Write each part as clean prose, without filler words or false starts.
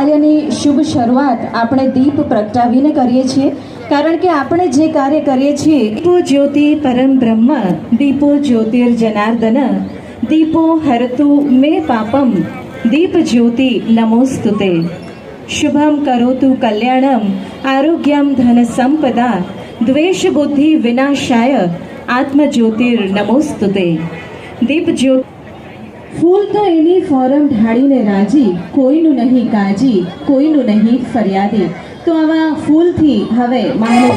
કાર્યની શુભ શરૂઆત આપણે દીપ પ્રગટાવીને કરીએ છીએ, કારણ કે આપણે જે કાર્ય કરીએ છીએ, દીપો જ્યોતિ પરમ બ્રહ્મ, દીપો જ્યોતિર્જનાર્દન, દીપો હરતુ મે પાપમ, દીપ જ્યોતિ નમોસ્તુતે, શુભમ કરોતુ કલ્યાણમ, આરોગ્યમ ધન સંપદા, દ્વેષ બુદ્ધિ વિનાશાય, આત્મ જ્યોતિર નમોસ્તુતે. દીપ જ્યોતિ ફૂલ તો એની ફોરમ ઢાળીને રાજી, કોઈનું નહીં કાજી, કોઈનું નહીં ફરિયાદી. તો આવા ફૂલથી હવે માનો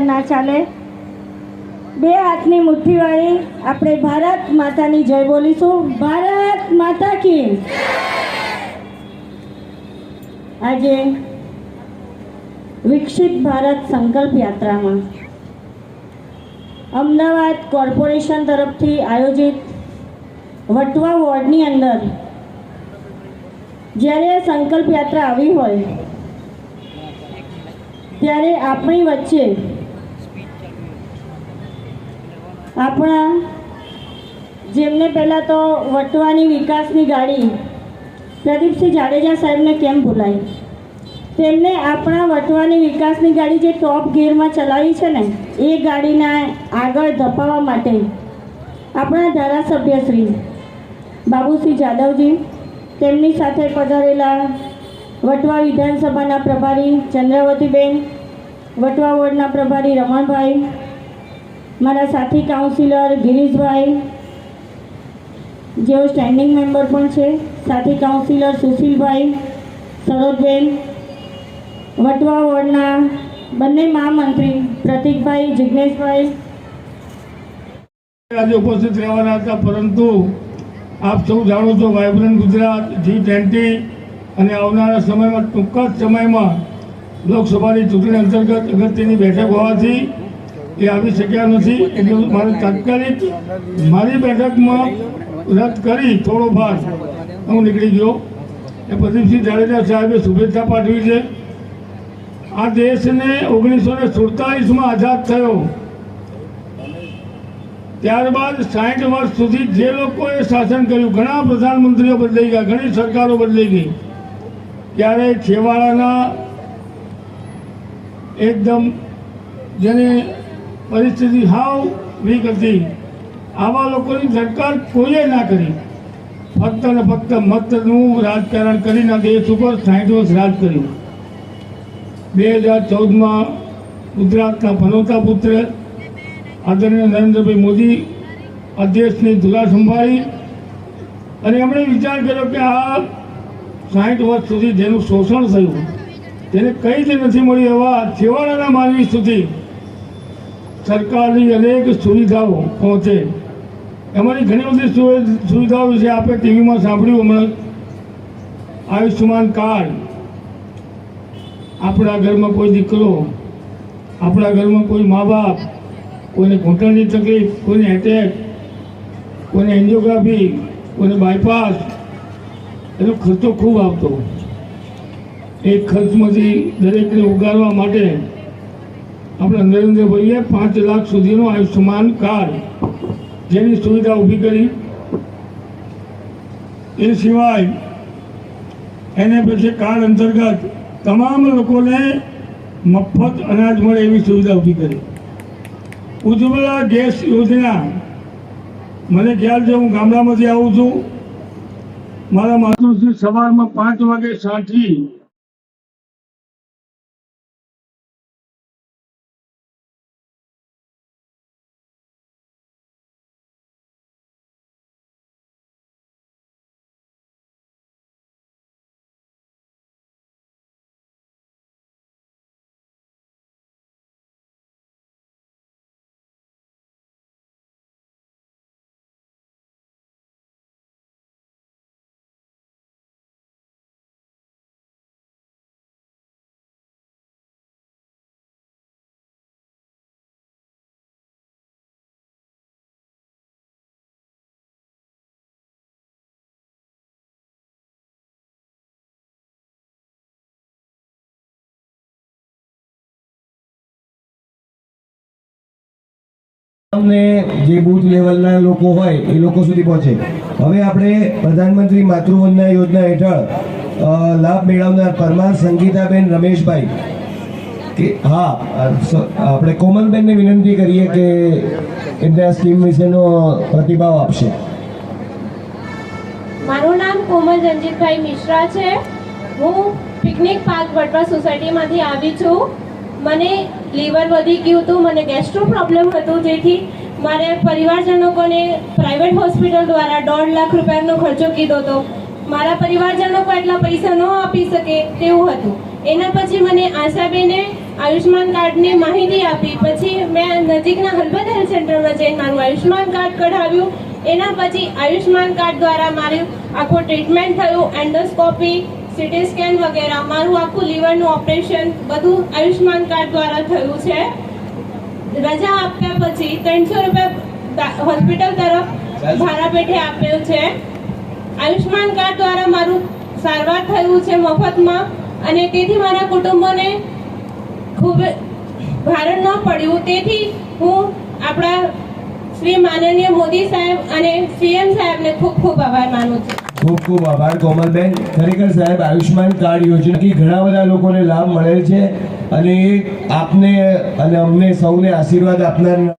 ના ચાલે. બે હાથની મુઠ્ઠી વાળી આપણે ભારત માતાની જય બોલીશું. ભારત માતા કી. આજે વિકસિત ભારત સંકલ્પ યાત્રામાં અમદાવાદ કોર્પોરેશન તરફથી આયોજિત વટવા વોર્ડની અંદર જ્યારે સંકલ્પ યાત્રા આવી હોય ત્યારે આપણી વચ્ચે આપણા જેમને પહેલાં તો વટવાની વિકાસની ગાડી પ્રદીપસિંહ જાડેજા સાહેબને કેમ ભૂલાય, તેમને આપણા વટવાની વિકાસની ગાડી જે ટોપ ગિયરમાં ચલાવી છે ને એ ગાડીના આગળ ધપાવવા માટે આપણા ધારાસભ્ય શ્રી બાબુસિંહ જાદવજી, તેમની સાથે પધારેલા વટવા વિધાનસભાના પ્રભારી ચંદ્રાવતીબેન, વટવા વોર્ડના પ્રભારી રમણભાઈ, મારા સાથી કાઉન્સિલર ગિરીશભાઈ જેઓ સ્ટેન્ડિંગ મેમ્બર પણ છે, સાથી કાઉન્સિલર સુશીલભાઈ, સરોજબેન, વટવા વોર્ડના બંને મહામંત્રી પ્રતિકભાઈ, જિજ્ઞેશભાઈ આજે ઉપસ્થિત રહેવાના હતા, પરંતુ આપ સૌ જાણો છો વાઇબ્રન્ટ ગુજરાત G20 અને આવનારા સમયમાં ટૂંક જ સમયમાં લોકસભાની ચૂંટણી અંતર્ગત અગત્યની બેઠક હોવાથી એ આવી શક્યા નથી. એટલે મારે તાત્કાલિક મારી બેઠકમાં રદ કરી થોડો ભાર હું નીકળી ગયો. એ પ્રદીપસિંહ જાડેજા સાહેબે શુભેચ્છા પાઠવી છે. આ દેશને 1947માં આઝાદ થયો, ત્યારબાદ 60 વર્ષ સુધી જે લોકોએ શાસન કર્યું, ઘણા પ્રધાનમંત્રીઓ બદલાઈ ગયા, ઘણી સરકારો બદલાઈ ગઈ, ત્યારે છેવાડાના એકદમ જેને પરિસ્થિતિ હાવ વીક હતી આવા લોકોની સરકાર કોઈએ ના કરી. ફક્ત ને ફક્ત મતનું રાજકારણ કરીને દેશ ઉપર 60 વર્ષ રાજ કર્યું. 2014માં ગુજરાતના પનોતા પુત્ર આદરણીય નરેન્દ્રભાઈ મોદી આ દેશની ધુલા સંભાળી અને એમણે વિચાર કર્યો કે આ 60 વર્ષ સુધી જેનું શોષણ થયું તેને કંઈ જ નથી મળ્યું એવા છેવાડાના માનવી સુધી સરકારની અનેક સુવિધાઓ પહોંચે એમાંની ઘણી બધી સુવિધાઓ વિશે આપણે ટીવીમાં સાંભળ્યું હમણાં. આયુષ્યમાન કાર્ડ, આપણા ઘરમાં કોઈ દીકરો, આપણા ઘરમાં કોઈ મા બાપ, કોઈને ઘૂંટણની તકલીફ, કોઈને એટેક, કોઈને એન્જિયોગ્રાફી, કોઈને બાયપાસ, એનો ખર્ચો ખૂબ આવતો. એ ખર્ચમાંથી દરેકને ઉગારવા માટે આપણા નરેન્દ્રભાઈએ 5 લાખ સુધીનું આયુષ્યમાન કાર્ડ જેની સુવિધા ઊભી કરી. એ સિવાય એને પછી કાર્ડ અંતર્ગત તમામ લોકોને મફત અનાજ મળે એવી સુવિધા ઊભી કરી. ઉજ્જવલા ગેસ યોજના, મને ખ્યાલ છે, હું ગામડામાંથી આવું છું. મારા માતૃશ્રી સવારમાં 5 વાગે સાંઠી ને જે બૂથ લેવલના લોકો હોય એ લોકો સુધી પહોંચે. હવે આપણે પ્રધાનમંત્રી માતૃવંદના યોજના હેઠળ લાભ મેળવનાર પરમાર સંગીતાબેન રમેશભાઈ કે હા આપણે કોમલબેનને વિનંતી કરીએ કે એમને આ સ્કીમ વિશેનો પ્રતિભાવ આપશે. મારું નામ કોમલ રંજીતભાઈ મિશ્રા છે. હું પિકનિક પાર્ક વટવા સોસાયટીમાંથી આવી છું. મને લીવર વધી ગયું હતું, મને ગેસ્ટ્રો પ્રોબ્લેમ હતું, જેથી મારે પરિવારજનોને પ્રાઇવેટ હોસ્પિટલ દ્વારા 1.5 લાખ રૂપિયાનો ખર્ચો કીધો હતો. મારા પરિવારજનો એટલા પૈસા ન આપી શકે તેવું હતું. એના પછી મને આશાબેને આયુષ્માન કાર્ડની માહિતી આપી. પછી મેં નજીકના હલબદ હેલ્થ સેન્ટરમાં જઈને મારું આયુષ્માન કાર્ડ કઢાવ્યું. એના પછી આયુષ્માન કાર્ડ દ્વારા મારું આખું ટ્રીટમેન્ટ થયું, એન્ડોસ્કોપી, સીટી સ્કેન વગેરે. મારું આખું લીવરનું ઓપરેશન બધું આયુષ્માન કાર્ડ દ્વારા થયું છે. રજા આપ્યા પછી 300 રૂપિયા હોસ્પિટલ તરફ ભાડા પેટે આપ્યું છે. આયુષ્માન કાર્ડ દ્વારા મારું સારવાર થયું છે મફતમાં, અને તેથી મારા કુટુંબોને ખૂબ ભારણ ન પડ્યું. તેથી હું આપણા શ્રી માનનીય મોદી સાહેબ અને સીએમ સાહેબને ખૂબ ખૂબ આભાર માનું છું. ખૂબ ખૂબ આભાર કોમલબેન. ખરેખર સાહેબ, આયુષ્માન કાર્ડ યોજનાથી ઘણા બધા લોકોને લાભ મળેલ છે અને એ આપને અને અમને સૌને આશીર્વાદ આપનાર